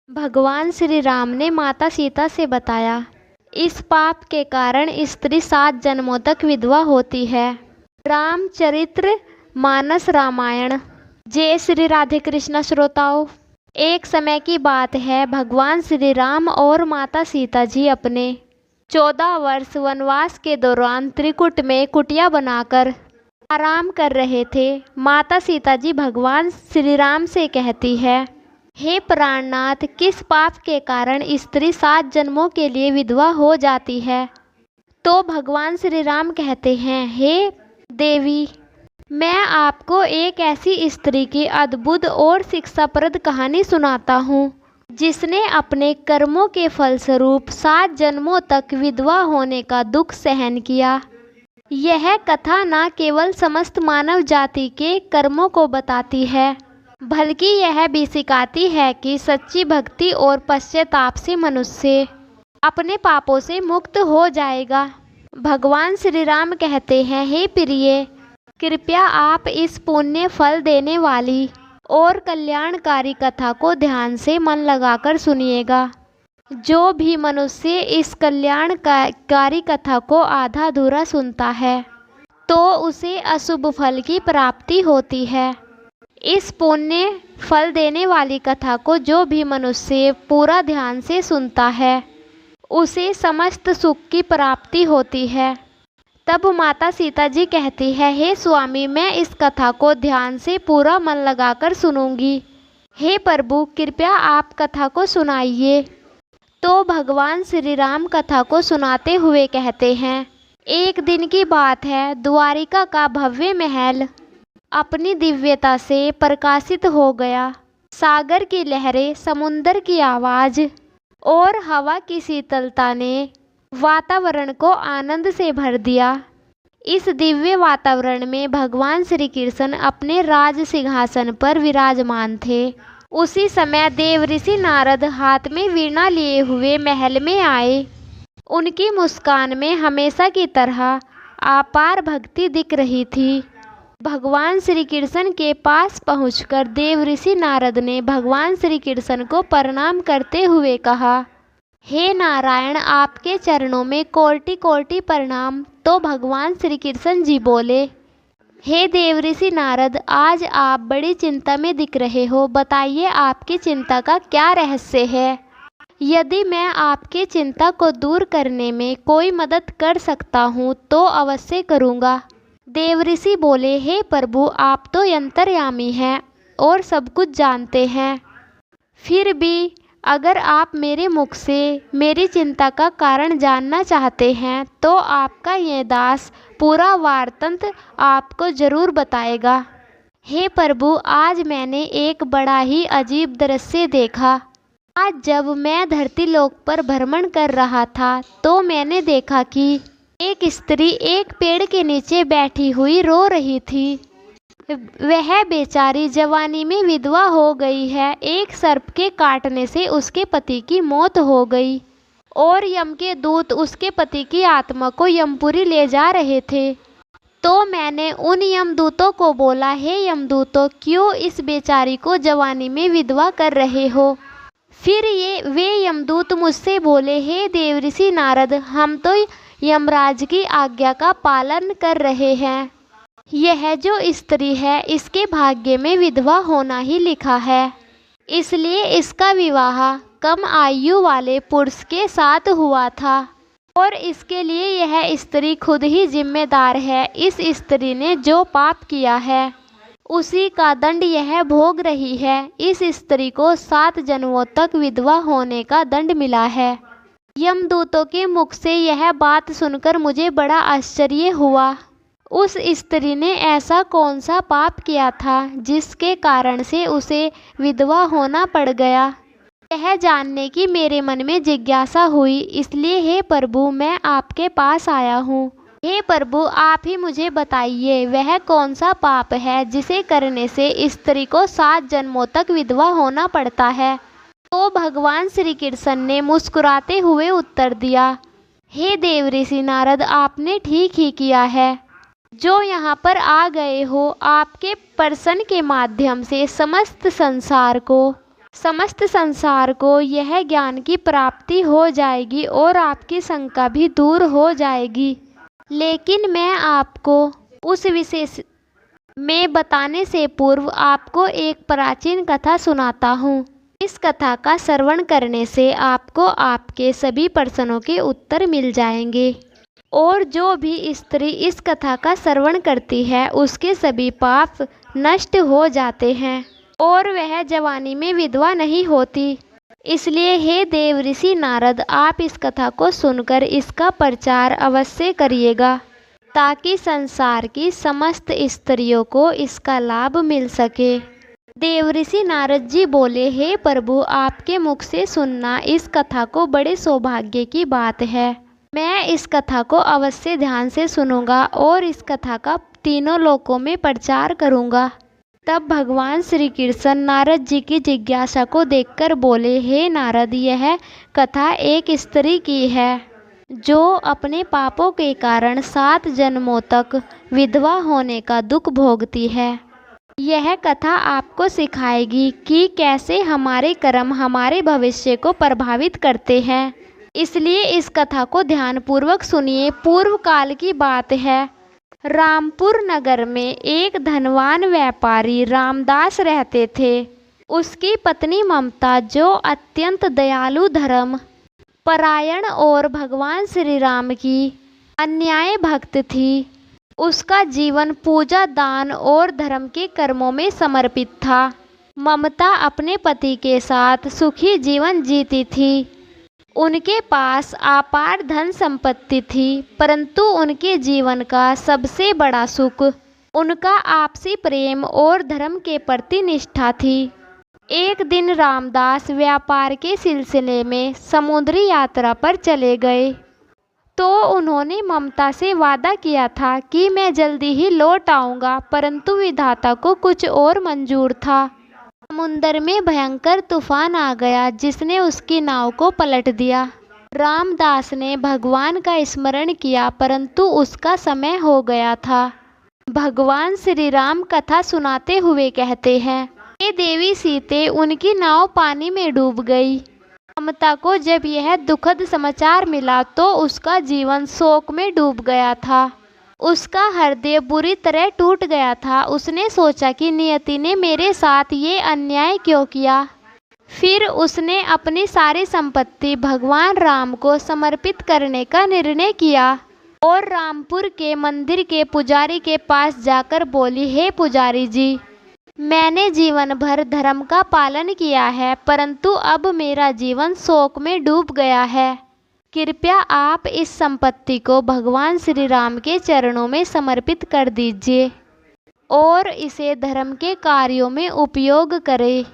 भगवान श्री राम ने माता सीता से बताया, इस पाप के कारण स्त्री 7 जन्मों तक विधवा होती है। रामचरित्र मानस रामायण। जय श्री राधे कृष्ण श्रोताओं। एक समय की बात है, भगवान श्री राम और माता सीता जी अपने 14 वर्ष वनवास के दौरान त्रिकुट में कुटिया बनाकर आराम कर रहे थे। माता सीता जी भगवान श्री राम से कहती है, हे प्राणनाथ, किस पाप के कारण स्त्री 7 जन्मों के लिए विधवा हो जाती है? तो भगवान श्री राम कहते हैं, हे देवी, मैं आपको एक ऐसी स्त्री की अद्भुत और शिक्षाप्रद कहानी सुनाता हूँ, जिसने अपने कर्मों के फलस्वरूप 7 जन्मों तक विधवा होने का दुख सहन किया। यह कथा न केवल समस्त मानव जाति के कर्मों को बताती है, बल्कि यह भी सिखाती है कि सच्ची भक्ति और पश्चाताप से मनुष्य अपने पापों से मुक्त हो जाएगा। भगवान श्री राम कहते हैं, हे प्रिय, कृपया आप इस पुण्य फल देने वाली और कल्याणकारी कथा को ध्यान से मन लगाकर सुनिएगा। जो भी मनुष्य इस कल्याणकारी कथा को आधा अधूरा सुनता है, तो उसे अशुभ फल की प्राप्ति होती है। इस पुण्य फल देने वाली कथा को जो भी मनुष्य पूरा ध्यान से सुनता है, उसे समस्त सुख की प्राप्ति होती है। तब माता सीता जी कहती है, हे स्वामी, मैं इस कथा को ध्यान से पूरा मन लगाकर सुनूंगी। हे प्रभु, कृपया आप कथा को सुनाइए। तो भगवान श्री राम कथा को सुनाते हुए कहते हैं, एक दिन की बात है, द्वारिका का भव्य महल अपनी दिव्यता से प्रकाशित हो गया। सागर की लहरें, समुद्र की आवाज़ और हवा की शीतलता ने वातावरण को आनंद से भर दिया। इस दिव्य वातावरण में भगवान श्री कृष्ण अपने राज सिंहासन पर विराजमान थे। उसी समय देवऋषि नारद हाथ में वीणा लिए हुए महल में आए। उनकी मुस्कान में हमेशा की तरह अपार भक्ति दिख रही थी। भगवान श्री कृष्ण के पास पहुंचकर देवऋषि नारद ने भगवान श्री कृष्ण को प्रणाम करते हुए कहा, हे नारायण, आपके चरणों में कोटि कोटि प्रणाम। तो भगवान श्री कृष्ण जी बोले, हे देवऋषि नारद, आज आप बड़ी चिंता में दिख रहे हो। बताइए, आपकी चिंता का क्या रहस्य है? यदि मैं आपकी चिंता को दूर करने में कोई मदद कर सकता हूँ तो अवश्य करूँगा। देवऋषि बोले, हे प्रभु, आप तो अंतर्यामी हैं और सब कुछ जानते हैं। फिर भी अगर आप मेरे मुख से मेरी चिंता का कारण जानना चाहते हैं, तो आपका ये दास पूरा वार्तांत आपको जरूर बताएगा। हे प्रभु, आज मैंने एक बड़ा ही अजीब दृश्य देखा। आज जब मैं धरती लोक पर भ्रमण कर रहा था, तो मैंने देखा कि एक स्त्री एक पेड़ के नीचे बैठी हुई रो रही थी। वह बेचारी जवानी में विधवा हो गई है। एक सर्प के काटने से उसके पति की मौत हो गई और यम के दूत उसके पति की आत्मा को यमपुरी ले जा रहे थे। तो मैंने उन यमदूतों को बोला, हे यमदूतों, क्यों इस बेचारी को जवानी में विधवा कर रहे हो? फिर वे यमदूत मुझसे बोले, हे देवऋषि नारद, हम तो यमराज की आज्ञा का पालन कर रहे हैं। यह जो स्त्री है, इसके भाग्य में विधवा होना ही लिखा है, इसलिए इसका विवाह कम आयु वाले पुरुष के साथ हुआ था और इसके लिए यह स्त्री खुद ही जिम्मेदार है। इस स्त्री ने जो पाप किया है, उसी का दंड यह भोग रही है। इस स्त्री को 7 जन्मों तक विधवा होने का दंड मिला है। यमदूतों के मुख से यह बात सुनकर मुझे बड़ा आश्चर्य हुआ। उस स्त्री ने ऐसा कौन सा पाप किया था जिसके कारण से उसे विधवा होना पड़ गया? यह जानने की मेरे मन में जिज्ञासा हुई, इसलिए हे प्रभु, मैं आपके पास आया हूँ। हे प्रभु, आप ही मुझे बताइए, वह कौन सा पाप है जिसे करने से स्त्री को 7 जन्मों तक विधवा होना पड़ता है? तो भगवान श्री कृष्ण ने मुस्कुराते हुए उत्तर दिया, हे देवऋषि नारद, आपने ठीक ही किया है। जो यहाँ पर आ गए हो, आपके प्रश्न के माध्यम से समस्त संसार को समस्त संसार को यह ज्ञान की प्राप्ति हो जाएगी और आपकी शंका भी दूर हो जाएगी। लेकिन मैं आपको उस विशेष में बताने से पूर्व आपको एक प्राचीन कथा सुनाता हूँ। इस कथा का श्रवण करने से आपको आपके सभी प्रश्नों के उत्तर मिल जाएंगे और जो भी स्त्री इस कथा का श्रवण करती है उसके सभी पाप नष्ट हो जाते हैं और वह जवानी में विधवा नहीं होती। इसलिए हे देव ऋषि नारद, आप इस कथा को सुनकर इसका प्रचार अवश्य करिएगा ताकि संसार की समस्त स्त्रियों को इसका लाभ मिल सके। देवऋषि नारद जी बोले, हे प्रभु, आपके मुख से सुनना इस कथा को बड़े सौभाग्य की बात है। मैं इस कथा को अवश्य ध्यान से सुनूंगा और इस कथा का तीनों लोकों में प्रचार करूंगा। तब भगवान श्री कृष्ण नारद जी की जिज्ञासा को देखकर बोले, हे नारद, यह कथा एक स्त्री की है जो अपने पापों के कारण 7 जन्मों तक विधवा होने का दुख भोगती है। यह कथा आपको सिखाएगी कि कैसे हमारे कर्म हमारे भविष्य को प्रभावित करते हैं। इसलिए इस कथा को ध्यानपूर्वक सुनिए। पूर्व काल की बात है। रामपुर नगर में एक धनवान व्यापारी रामदास रहते थे। उसकी पत्नी ममता, जो अत्यंत दयालु, धर्म परायण और भगवान श्री राम की अन्याय भक्त थी। उसका जीवन पूजा, दान और धर्म के कर्मों में समर्पित था। ममता अपने पति के साथ सुखी जीवन जीती थी। उनके पास अपार धन संपत्ति थी, परंतु उनके जीवन का सबसे बड़ा सुख उनका आपसी प्रेम और धर्म के प्रति निष्ठा थी। एक दिन रामदास व्यापार के सिलसिले में समुद्री यात्रा पर चले गए तो उन्होंने ममता से वादा किया था कि मैं जल्दी ही लौट आऊँगा, परंतु विधाता को कुछ और मंजूर था। समुद्र में भयंकर तूफान आ गया जिसने उसकी नाव को पलट दिया। रामदास ने भगवान का स्मरण किया, परंतु उसका समय हो गया था। भगवान श्री राम कथा सुनाते हुए कहते हैं, हे देवी सीते, उनकी नाव पानी में डूब गई। ममता को जब यह दुखद समाचार मिला तो उसका जीवन शोक में डूब गया था। उसका हृदय बुरी तरह टूट गया था। उसने सोचा कि नियति ने मेरे साथ ये अन्याय क्यों किया। फिर उसने अपनी सारी संपत्ति भगवान राम को समर्पित करने का निर्णय किया और रामपुर के मंदिर के पुजारी के पास जाकर बोली, हे पुजारी जी, मैंने जीवन भर धर्म का पालन किया है, परंतु अब मेरा जीवन शोक में डूब गया है। कृपया आप इस संपत्ति को भगवान श्री राम के चरणों में समर्पित कर दीजिए और इसे धर्म के कार्यों में उपयोग करें।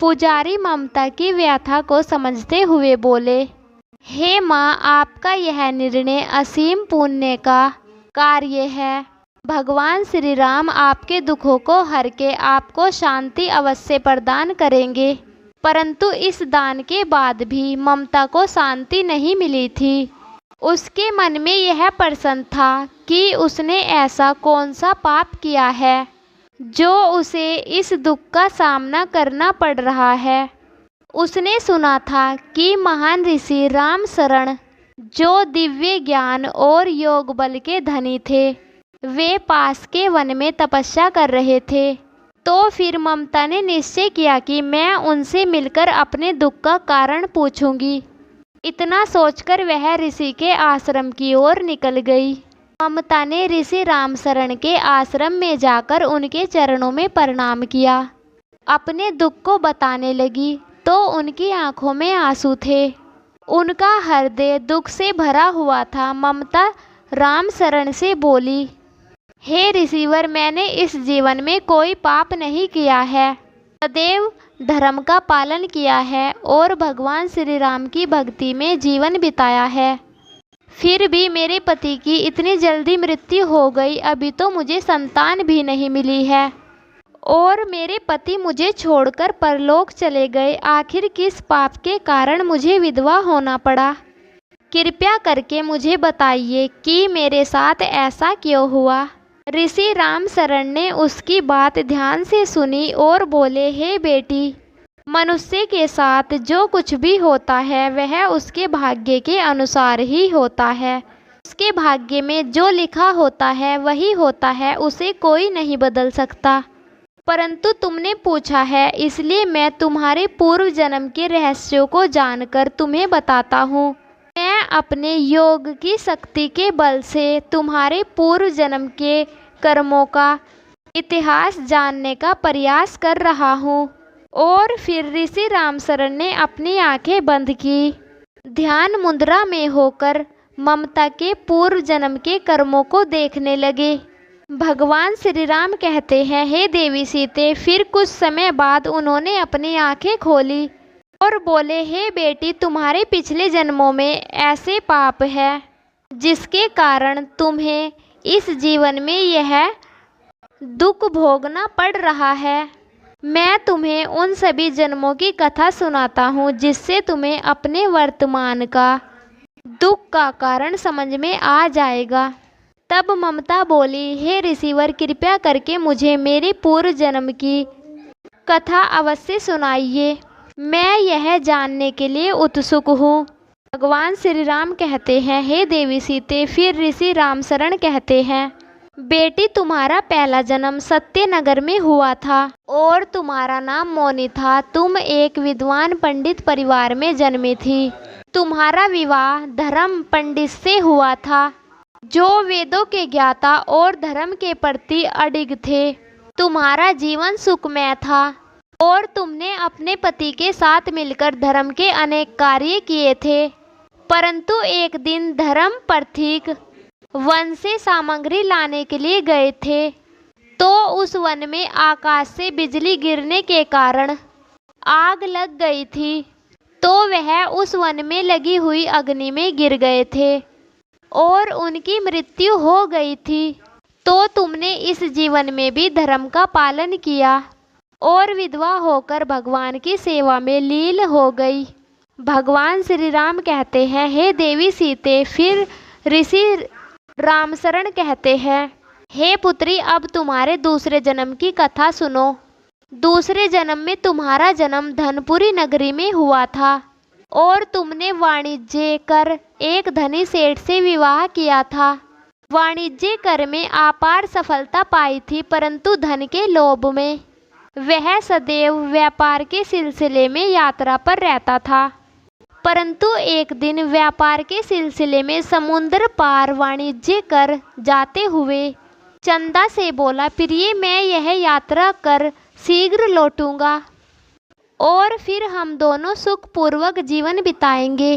पुजारी ममता की व्यथा को समझते हुए बोले, हे माँ, आपका यह निर्णय असीम पुण्य का कार्य है। भगवान श्री राम आपके दुखों को हर के आपको शांति अवश्य प्रदान करेंगे। परंतु इस दान के बाद भी ममता को शांति नहीं मिली थी। उसके मन में यह प्रश्न था कि उसने ऐसा कौन सा पाप किया है जो उसे इस दुख का सामना करना पड़ रहा है। उसने सुना था कि महान ऋषि राम शरण, जो दिव्य ज्ञान और योग बल के धनी थे, वे पास के वन में तपस्या कर रहे थे। तो फिर ममता ने निश्चय किया कि मैं उनसे मिलकर अपने दुख का कारण पूछूंगी। इतना सोचकर वह ऋषि के आश्रम की ओर निकल गई। ममता ने ऋषि रामशरण के आश्रम में जाकर उनके चरणों में प्रणाम किया। अपने दुख को बताने लगी तो उनकी आंखों में आंसू थे। उनका हृदय दुख से भरा हुआ था। ममता रामशरण से बोली, हे ऋषिवर, मैंने इस जीवन में कोई पाप नहीं किया है, सदैव धर्म का पालन किया है और भगवान श्री राम की भक्ति में जीवन बिताया है। फिर भी मेरे पति की इतनी जल्दी मृत्यु हो गई। अभी तो मुझे संतान भी नहीं मिली है और मेरे पति मुझे छोड़कर परलोक चले गए। आखिर किस पाप के कारण मुझे विधवा होना पड़ा? कृपया करके मुझे बताइए कि मेरे साथ ऐसा क्यों हुआ। ऋषि रामशरण ने उसकी बात ध्यान से सुनी और बोले, हे बेटी, मनुष्य के साथ जो कुछ भी होता है वह उसके भाग्य के अनुसार ही होता है। उसके भाग्य में जो लिखा होता है वही होता है, उसे कोई नहीं बदल सकता। परंतु तुमने पूछा है, इसलिए मैं तुम्हारे पूर्व जन्म के रहस्यों को जानकर तुम्हें बताता हूँ। मैं अपने योग की शक्ति के बल से तुम्हारे पूर्व जन्म के कर्मों का इतिहास जानने का प्रयास कर रहा हूँ। और फिर ऋषि रामशरण ने अपनी आंखें बंद की। ध्यान मुद्रा में होकर ममता के पूर्व जन्म के कर्मों को देखने लगे। भगवान श्री राम कहते हैं, हे देवी सीते। फिर कुछ समय बाद उन्होंने अपनी आंखें खोली और बोले, हे बेटी, तुम्हारे पिछले जन्मों में ऐसे पाप है जिसके कारण तुम्हें इस जीवन में यह दुख भोगना पड़ रहा है। मैं तुम्हें उन सभी जन्मों की कथा सुनाता हूँ जिससे तुम्हें अपने वर्तमान का दुख का कारण समझ में आ जाएगा। तब ममता बोली, हे ऋषिवर, कृपया करके मुझे मेरे पूर्व जन्म की कथा अवश्य सुनाइए। मैं यह जानने के लिए उत्सुक हूँ। भगवान श्री राम कहते हैं, हे देवी सीते। फिर ऋषि रामशरण कहते हैं, बेटी, तुम्हारा पहला जन्म सत्यनगर में हुआ था और तुम्हारा नाम मौनी था। तुम एक विद्वान पंडित परिवार में जन्मी थी। तुम्हारा विवाह धर्म पंडित से हुआ था जो वेदों के ज्ञाता और धर्म के प्रति अडिग थे। तुम्हारा जीवन सुखमय था और तुमने अपने पति के साथ मिलकर धर्म के अनेक कार्य किए थे। परंतु एक दिन धर्म पथिक वन से सामग्री लाने के लिए गए थे तो उस वन में आकाश से बिजली गिरने के कारण आग लग गई थी, तो वह उस वन में लगी हुई अग्नि में गिर गए थे और उनकी मृत्यु हो गई थी। तो तुमने इस जीवन में भी धर्म का पालन किया और विधवा होकर भगवान की सेवा में लीन हो गई। भगवान श्री राम कहते हैं, हे देवी सीते। फिर ऋषि रामशरण कहते हैं, हे पुत्री, अब तुम्हारे दूसरे जन्म की कथा सुनो। दूसरे जन्म में तुम्हारा जन्म धनपुरी नगरी में हुआ था और तुमने वाणिज्य कर एक धनी सेठ से विवाह किया था। वाणिज्य कर में अपार सफलता पाई थी, परंतु धन के लोभ में वह सदैव व्यापार के सिलसिले में यात्रा पर रहता था। परंतु एक दिन व्यापार के सिलसिले में समुद्र पार वाणिज्य कर जाते हुए चंदा से बोला, प्रिय, मैं यह यात्रा कर शीघ्र लौटूंगा और फिर हम दोनों सुखपूर्वक जीवन बिताएंगे।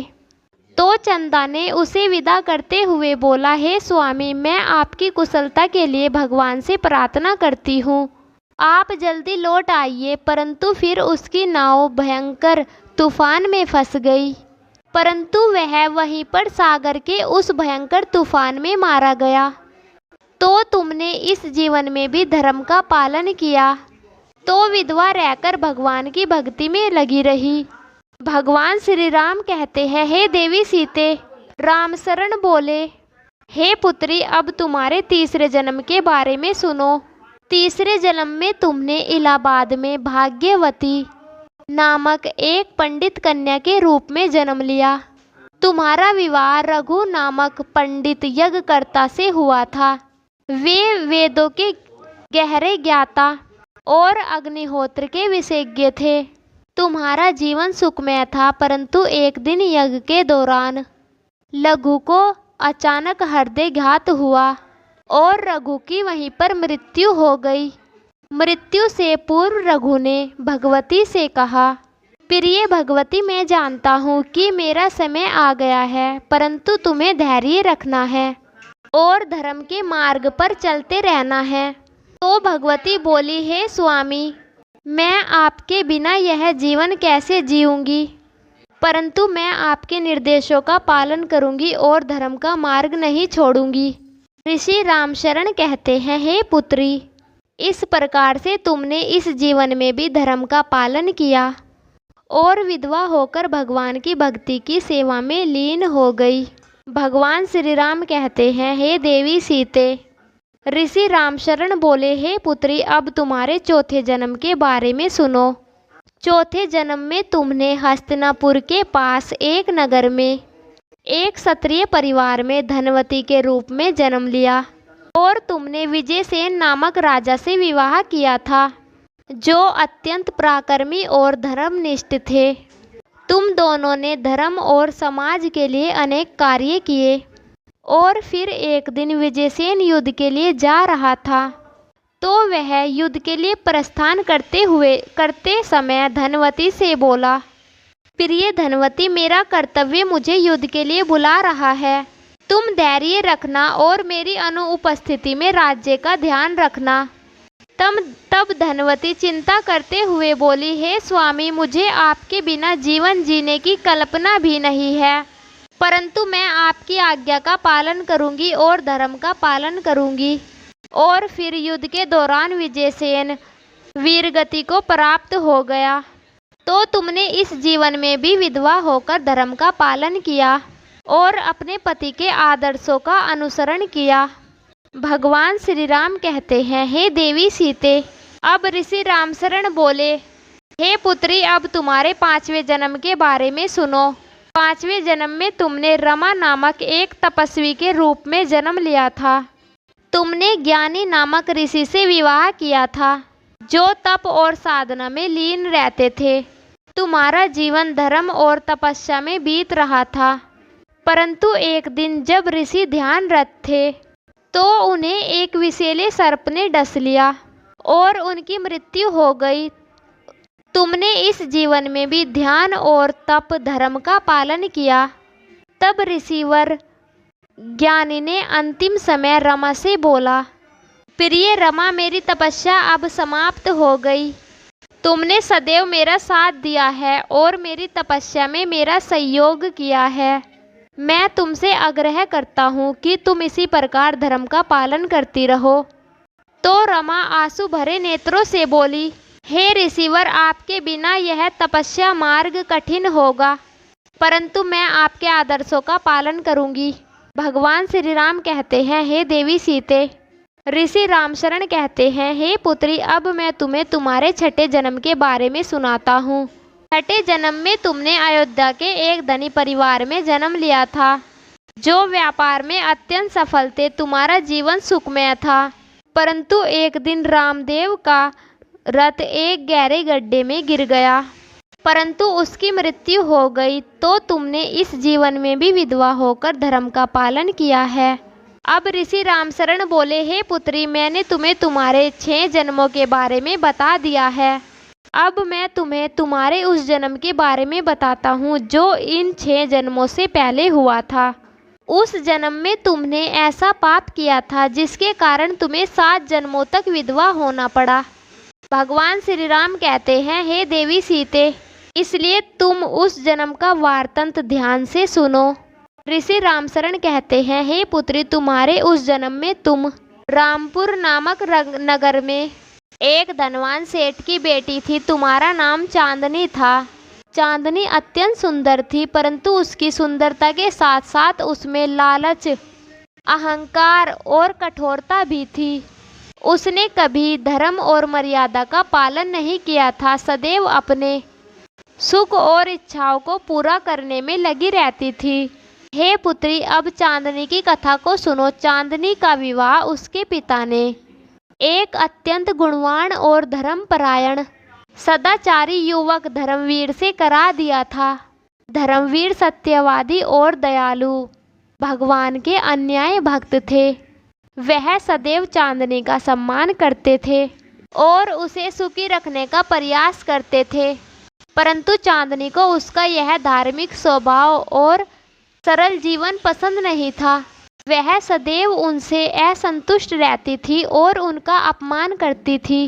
तो चंदा ने उसे विदा करते हुए बोला, हे स्वामी, मैं आपकी कुशलता के लिए भगवान से प्रार्थना करती हूँ, आप जल्दी लौट आइए। परंतु फिर उसकी नाव भयंकर तूफान में फंस गई, परंतु वह वहीं पर सागर के उस भयंकर तूफान में मारा गया। तो तुमने इस जीवन में भी धर्म का पालन किया, तो विधवा रहकर भगवान की भक्ति में लगी रही। भगवान श्री राम कहते हैं, हे देवी सीते। रामशरण बोले, हे पुत्री, अब तुम्हारे तीसरे जन्म के बारे में सुनो। तीसरे जन्म में तुमने इलाहाबाद में भाग्यवती नामक एक पंडित कन्या के रूप में जन्म लिया। तुम्हारा विवाह रघु नामक पंडित यज्ञकर्ता से हुआ था। वे वेदों के गहरे ज्ञाता और अग्निहोत्र के विशेषज्ञ थे। तुम्हारा जीवन सुखमय था, परंतु एक दिन यज्ञ के दौरान लघु को अचानक हृदयघात हुआ और रघु की वहीं पर मृत्यु हो गई। मृत्यु से पूर्व रघु ने भगवती से कहा, प्रिय भगवती, मैं जानता हूँ कि मेरा समय आ गया है, परंतु तुम्हें धैर्य रखना है और धर्म के मार्ग पर चलते रहना है। तो भगवती बोली, हे स्वामी, मैं आपके बिना यह जीवन कैसे जीऊँगी, परंतु मैं आपके निर्देशों का पालन करूँगी और धर्म का मार्ग नहीं छोड़ूंगी। ऋषि रामशरण कहते हैं, हे पुत्री, इस प्रकार से तुमने इस जीवन में भी धर्म का पालन किया और विधवा होकर भगवान की भक्ति की सेवा में लीन हो गई। भगवान श्री राम कहते हैं, हे देवी सीते। ऋषि रामशरण बोले, हे पुत्री, अब तुम्हारे चौथे जन्म के बारे में सुनो। चौथे जन्म में तुमने हस्तिनापुर के पास एक नगर में एक क्षत्रिय परिवार में धनवती के रूप में जन्म लिया और तुमने विजयसेन नामक राजा से विवाह किया था, जो अत्यंत पराक्रमी और धर्मनिष्ठ थे। तुम दोनों ने धर्म और समाज के लिए अनेक कार्य किए और फिर एक दिन विजयसेन युद्ध के लिए जा रहा था, तो वह युद्ध के लिए प्रस्थान करते समय धनवती से बोला, प्रिय धनवती, मेरा कर्तव्य मुझे युद्ध के लिए बुला रहा है। तुम धैर्य रखना और मेरी अनुपस्थिति में राज्य का ध्यान रखना। तब धनवती चिंता करते हुए बोली, हे स्वामी, मुझे आपके बिना जीवन जीने की कल्पना भी नहीं है, परंतु मैं आपकी आज्ञा का पालन करूंगी और धर्म का पालन करूंगी। और फिर युद्ध के दौरान विजयसेन वीरगति को प्राप्त हो गया, तो तुमने इस जीवन में भी विधवा होकर धर्म का पालन किया और अपने पति के आदर्शों का अनुसरण किया। भगवान श्री राम कहते हैं, हे देवी सीते। अब ऋषि रामशरण बोले, हे पुत्री, अब तुम्हारे 5वें जन्म के बारे में सुनो। 5वें जन्म में तुमने रमा नामक एक तपस्वी के रूप में जन्म लिया था। तुमने ज्ञानी नामक ऋषि से विवाह किया था, जो तप और साधना में लीन रहते थे। तुम्हारा जीवन धर्म और तपस्या में बीत रहा था, परंतु एक दिन जब ऋषि ध्यानरत थे, तो उन्हें एक विषैले सर्प ने डस लिया और उनकी मृत्यु हो गई। तुमने इस जीवन में भी ध्यान और तप धर्म का पालन किया। तब ऋषिवर ज्ञानी ने अंतिम समय रमा से बोला, प्रिय रमा, मेरी तपस्या अब समाप्त हो गई। तुमने सदैव मेरा साथ दिया है और मेरी तपस्या में मेरा सहयोग किया है। मैं तुमसे आग्रह करता हूँ कि तुम इसी प्रकार धर्म का पालन करती रहो। तो रमा आंसू भरे नेत्रों से बोली, हे ऋषिवर, आपके बिना यह तपस्या मार्ग कठिन होगा, परंतु मैं आपके आदर्शों का पालन करूंगी। भगवान श्री राम कहते हैं, हे देवी सीते। ऋषि रामशरण कहते हैं, हे पुत्री, अब मैं तुम्हें तुम्हारे 6ठे जन्म के बारे में सुनाता हूँ। 6ठे जन्म में तुमने अयोध्या के एक धनी परिवार में जन्म लिया था, जो व्यापार में अत्यंत सफल थे। तुम्हारा जीवन सुखमय था, परंतु एक दिन रामदेव का रथ एक गहरे गड्ढे में गिर गया, परंतु उसकी मृत्यु हो गई। तो तुमने इस जीवन में भी विधवा होकर धर्म का पालन किया है। अब ऋषि रामशरण बोले, हे पुत्री, मैंने तुम्हें तुम्हारे 6 जन्मों के बारे में बता दिया है। अब मैं तुम्हें तुम्हारे उस जन्म के बारे में बताता हूँ, जो इन 6 जन्मों से पहले हुआ था। उस जन्म में तुमने ऐसा पाप किया था, जिसके कारण तुम्हें 7 जन्मों तक विधवा होना पड़ा। भगवान श्री राम कहते हैं, हे देवी सीते, इसलिए तुम उस जन्म का वार्तांत ध्यान से सुनो। ऋषि रामशरण कहते हैं, हे पुत्री, तुम्हारे उस जन्म में तुम रामपुर नामक नगर में एक धनवान सेठ की बेटी थी। तुम्हारा नाम चांदनी था। चांदनी अत्यंत सुंदर थी, परंतु उसकी सुंदरता के साथ साथ उसमें लालच, अहंकार और कठोरता भी थी। उसने कभी धर्म और मर्यादा का पालन नहीं किया था, सदैव अपने सुख और इच्छाओं को पूरा करने में लगी रहती थी। हे पुत्री, अब चांदनी की कथा को सुनो। चांदनी का विवाह उसके पिता ने एक अत्यंत गुणवान और धर्मपरायण सदाचारी युवक धर्मवीर से करा दिया था। धर्मवीर सत्यवादी और दयालु भगवान के अन्याय भक्त थे। वह सदैव चांदनी का सम्मान करते थे और उसे सुखी रखने का प्रयास करते थे, परंतु चांदनी को उसका यह धार्मिक स्वभाव और सरल जीवन पसंद नहीं था। वह सदैव उनसे असंतुष्ट रहती थी और उनका अपमान करती थी।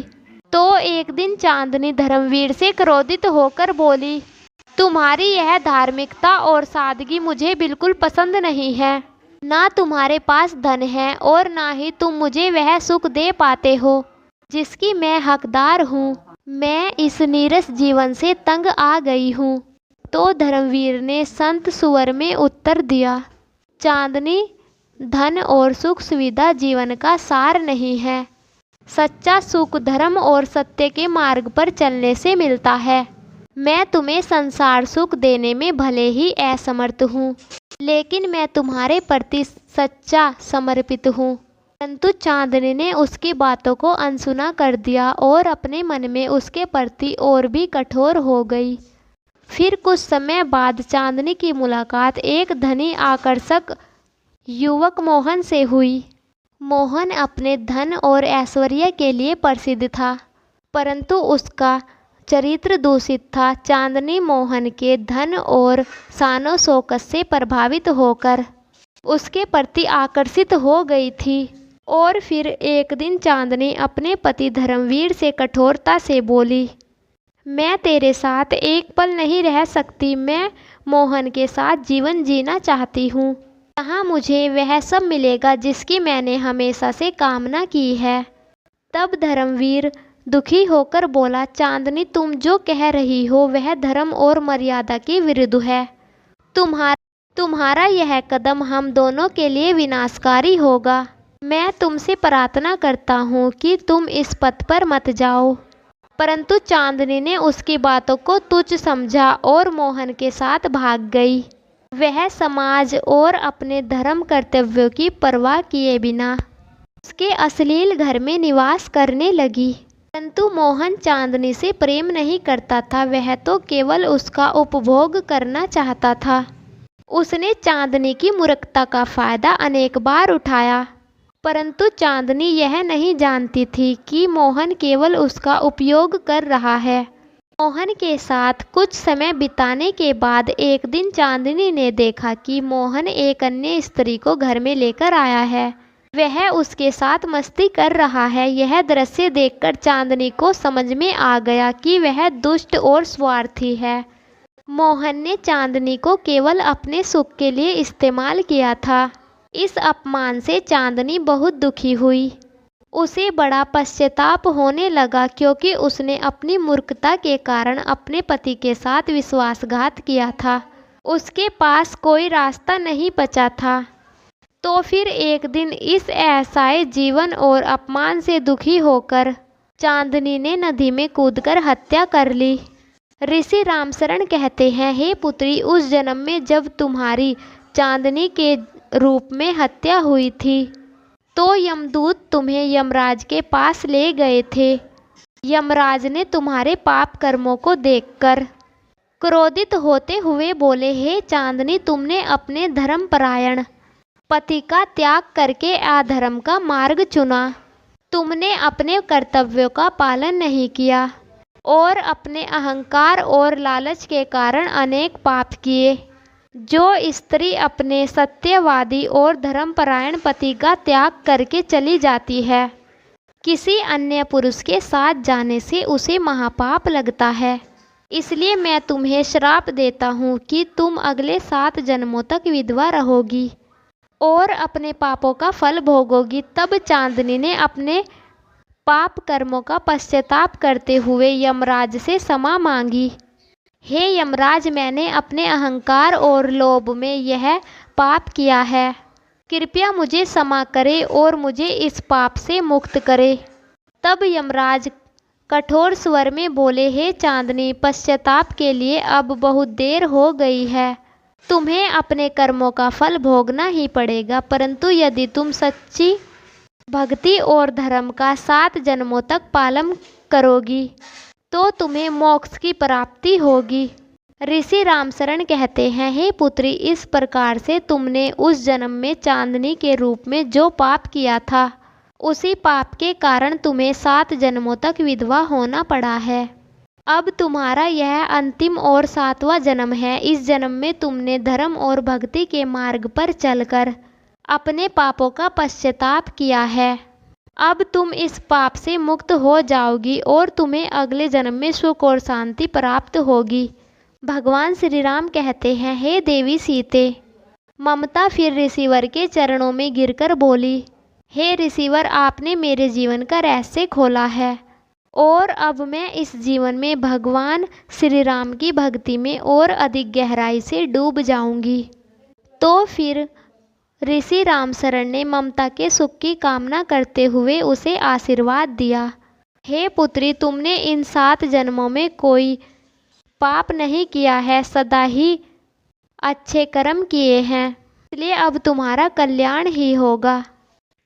तो एक दिन चांदनी धर्मवीर से क्रोधित होकर बोली, तुम्हारी यह धार्मिकता और सादगी मुझे बिल्कुल पसंद नहीं है। ना तुम्हारे पास धन है और ना ही तुम मुझे वह सुख दे पाते हो जिसकी मैं हकदार हूँ। मैं इस नीरस जीवन से तंग आ गई हूँ। तो धर्मवीर ने संत सुवर में उत्तर दिया, चांदनी, धन और सुख सुविधा जीवन का सार नहीं है। सच्चा सुख धर्म और सत्य के मार्ग पर चलने से मिलता है। मैं तुम्हें संसार सुख देने में भले ही असमर्थ हूँ, लेकिन मैं तुम्हारे प्रति सच्चा समर्पित हूँ। परंतु चांदनी ने उसकी बातों को अनसुना कर दिया और अपने मन में उसके प्रति और भी कठोर हो गई। फिर कुछ समय बाद चांदनी की मुलाकात एक धनी आकर्षक युवक मोहन से हुई। मोहन अपने धन और ऐश्वर्य के लिए प्रसिद्ध था, परंतु उसका चरित्र दूषित था। चांदनी मोहन के धन और शानो शौकत से प्रभावित होकर उसके प्रति आकर्षित हो गई थी। और फिर एक दिन चांदनी अपने पति धर्मवीर से कठोरता से बोली, मैं तेरे साथ एक पल नहीं रह सकती। मैं मोहन के साथ जीवन जीना चाहती हूँ, जहाँ मुझे वह सब मिलेगा जिसकी मैंने हमेशा से कामना की है। तब धर्मवीर दुखी होकर बोला, चांदनी, तुम जो कह रही हो वह धर्म और मर्यादा के विरुद्ध है। तुम्हारा यह कदम हम दोनों के लिए विनाशकारी होगा। मैं तुमसे प्रार्थना करता हूँ कि तुम इस पथ पर मत जाओ। परंतु चांदनी ने उसकी बातों को तुच्छ समझा और मोहन के साथ भाग गई। वह समाज और अपने धर्म कर्तव्यों की परवाह किए बिना उसके अश्लील घर में निवास करने लगी। परंतु मोहन चांदनी से प्रेम नहीं करता था, वह तो केवल उसका उपभोग करना चाहता था। उसने चांदनी की मूर्खता का फायदा अनेक बार उठाया, परंतु चांदनी यह नहीं जानती थी कि मोहन केवल उसका उपयोग कर रहा है। मोहन के साथ कुछ समय बिताने के बाद एक दिन चांदनी ने देखा कि मोहन एक अन्य स्त्री को घर में लेकर आया है। वह उसके साथ मस्ती कर रहा है। यह दृश्य देखकर चांदनी को समझ में आ गया कि वह दुष्ट और स्वार्थी है। मोहन ने चांदनी को केवल अपने सुख के लिए इस्तेमाल किया था। इस अपमान से चांदनी बहुत दुखी हुई। उसे बड़ा पश्चाताप होने लगा, क्योंकि उसने अपनी मूर्खता के कारण अपने पति के साथ विश्वासघात किया था। उसके पास कोई रास्ता नहीं बचा था। तो फिर एक दिन इस असहाय जीवन और अपमान से दुखी होकर चांदनी ने नदी में कूदकर हत्या कर ली। ऋषि रामशरण कहते हैं, हे पुत्री, उस जन्म में जब तुम्हारी चांदनी के रूप में हत्या हुई थी तो यमदूत तुम्हें यमराज के पास ले गए थे। यमराज ने तुम्हारे पाप कर्मों को देखकर क्रोधित होते हुए बोले, हे चांदनी, तुमने अपने धर्मपरायण पति का त्याग करके अधर्म का मार्ग चुना। तुमने अपने कर्तव्यों का पालन नहीं किया और अपने अहंकार और लालच के कारण अनेक पाप किए। जो स्त्री अपने सत्यवादी और धर्मपरायण पति का त्याग करके चली जाती है, किसी अन्य पुरुष के साथ जाने से उसे महापाप लगता है। इसलिए मैं तुम्हें श्राप देता हूँ कि तुम अगले 7 जन्मों तक विधवा रहोगी और अपने पापों का फल भोगोगी। तब चांदनी ने अपने पाप कर्मों का पश्चाताप करते हुए यमराज से क्षमा मांगी। हे यमराज, मैंने अपने अहंकार और लोभ में यह पाप किया है। कृपया मुझे क्षमा करें और मुझे इस पाप से मुक्त करें। तब यमराज कठोर स्वर में बोले, हे चांदनी, पश्चाताप के लिए अब बहुत देर हो गई है। तुम्हें अपने कर्मों का फल भोगना ही पड़ेगा। परंतु यदि तुम सच्ची भक्ति और धर्म का 7 जन्मों तक पालन करोगी तो तुम्हें मोक्ष की प्राप्ति होगी। ऋषि रामशरण कहते हैं, हे पुत्री, इस प्रकार से तुमने उस जन्म में चांदनी के रूप में जो पाप किया था, उसी पाप के कारण तुम्हें 7 जन्मों तक विधवा होना पड़ा है। अब तुम्हारा यह अंतिम और 7वां जन्म है। इस जन्म में तुमने धर्म और भक्ति के मार्ग पर चलकर अपने पापों का पश्चाताप किया है। अब तुम इस पाप से मुक्त हो जाओगी और तुम्हें अगले जन्म में सुख और शांति प्राप्त होगी। भगवान श्री राम कहते हैं, हे देवी सीते। ममता फिर ऋषिवर के चरणों में गिरकर बोली, हे ऋषिवर, आपने मेरे जीवन का रहस्य खोला है और अब मैं इस जीवन में भगवान श्री राम की भक्ति में और अधिक गहराई से डूब जाऊंगी। तो फिर ऋषि रामशरण ने ममता के सुख की कामना करते हुए उसे आशीर्वाद दिया, हे पुत्री, तुमने इन 7 जन्मों में कोई पाप नहीं किया है, सदा ही अच्छे कर्म किए हैं, इसलिए अब तुम्हारा कल्याण ही होगा।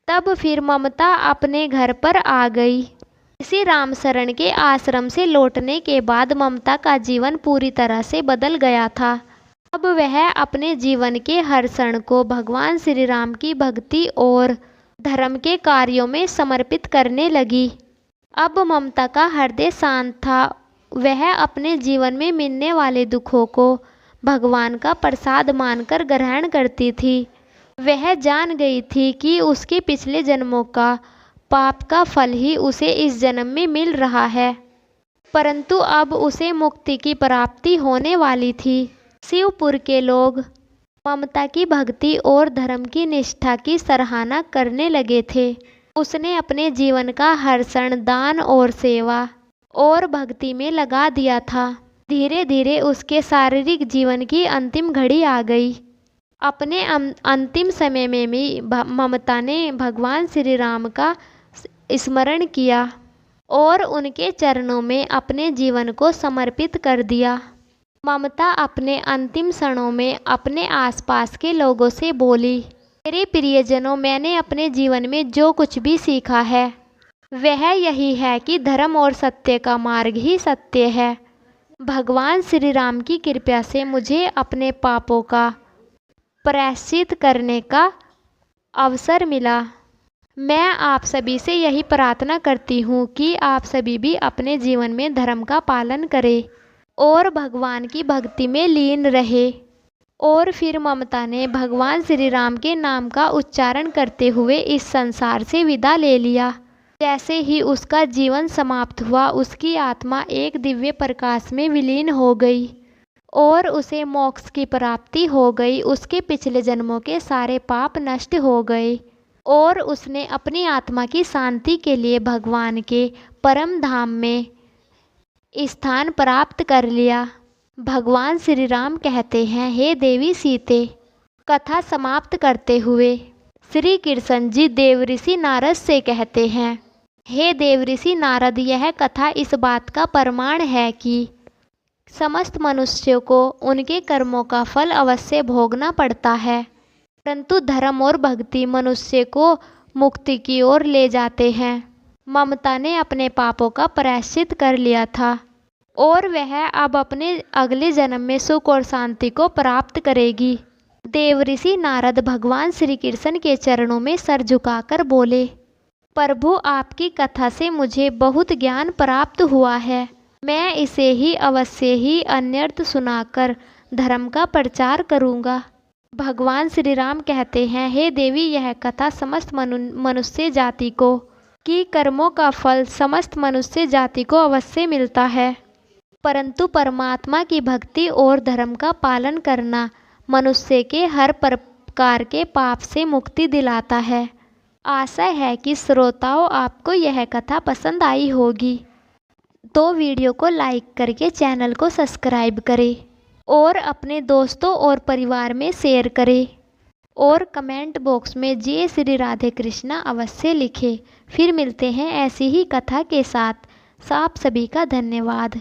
तब फिर ममता अपने घर पर आ गई। इसी रामशरण के आश्रम से लौटने के बाद ममता का जीवन पूरी तरह से बदल गया था। अब वह अपने जीवन के हर क्षण को भगवान श्री राम की भक्ति और धर्म के कार्यों में समर्पित करने लगी। अब ममता का हृदय शांत था। वह अपने जीवन में मिलने वाले दुखों को भगवान का प्रसाद मानकर ग्रहण करती थी। वह जान गई थी कि उसके पिछले जन्मों का पाप का फल ही उसे इस जन्म में मिल रहा है, परंतु अब उसे मुक्ति की प्राप्ति होने वाली थी। शिवपुर के लोग ममता की भक्ति और धर्म की निष्ठा की सराहना करने लगे थे। उसने अपने जीवन का हर क्षण दान और सेवा और भक्ति में लगा दिया था। धीरे धीरे उसके शारीरिक जीवन की अंतिम घड़ी आ गई। अपने अंतिम समय में भी ममता ने भगवान श्री राम का स्मरण किया और उनके चरणों में अपने जीवन को समर्पित कर दिया। ममता अपने अंतिम क्षणों में अपने आसपास के लोगों से बोली, मेरे प्रियजनों, मैंने अपने जीवन में जो कुछ भी सीखा है वह यही है कि धर्म और सत्य का मार्ग ही सत्य है। भगवान श्री राम की कृपा से मुझे अपने पापों का प्रायश्चित करने का अवसर मिला। मैं आप सभी से यही प्रार्थना करती हूँ कि आप सभी भी अपने जीवन में धर्म का पालन करें और भगवान की भक्ति में लीन रहे। और फिर ममता ने भगवान श्री राम के नाम का उच्चारण करते हुए इस संसार से विदा ले लिया। जैसे ही उसका जीवन समाप्त हुआ, उसकी आत्मा एक दिव्य प्रकाश में विलीन हो गई और उसे मोक्ष की प्राप्ति हो गई। उसके पिछले जन्मों के सारे पाप नष्ट हो गए और उसने अपनी आत्मा की शांति के लिए भगवान के परम धाम में स्थान प्राप्त कर लिया। भगवान श्री राम कहते हैं, हे देवी सीते। कथा समाप्त करते हुए श्री कृष्ण जी देवऋषि नारद से कहते हैं, हे देवऋषि नारद, यह कथा इस बात का प्रमाण है कि समस्त मनुष्यों को उनके कर्मों का फल अवश्य भोगना पड़ता है, परंतु धर्म और भक्ति मनुष्य को मुक्ति की ओर ले जाते हैं। ममता ने अपने पापों का प्रायश्चित कर लिया था और वह अब अपने अगले जन्म में सुख और शांति को प्राप्त करेगी। देवऋषि नारद भगवान श्री कृष्ण के चरणों में सर झुकाकर बोले, प्रभु, आपकी कथा से मुझे बहुत ज्ञान प्राप्त हुआ है। मैं इसे ही अवश्य ही अन्यर्थ सुनाकर धर्म का प्रचार करूँगा। भगवान श्री राम कहते हैं, हे देवी, यह कथा समस्त मनुष्य जाति को कि कर्मों का फल समस्त मनुष्य जाति को अवश्य मिलता है, परंतु परमात्मा की भक्ति और धर्म का पालन करना मनुष्य के हर प्रकार के पाप से मुक्ति दिलाता है। आशा है कि श्रोताओं, आपको यह कथा पसंद आई होगी। तो वीडियो को लाइक करके चैनल को सब्सक्राइब करें और अपने दोस्तों और परिवार में शेयर करें और कमेंट बॉक्स में जय श्री राधे कृष्णा अवश्य लिखें। फिर मिलते हैं ऐसी ही कथा के साथ। आप सभी का धन्यवाद।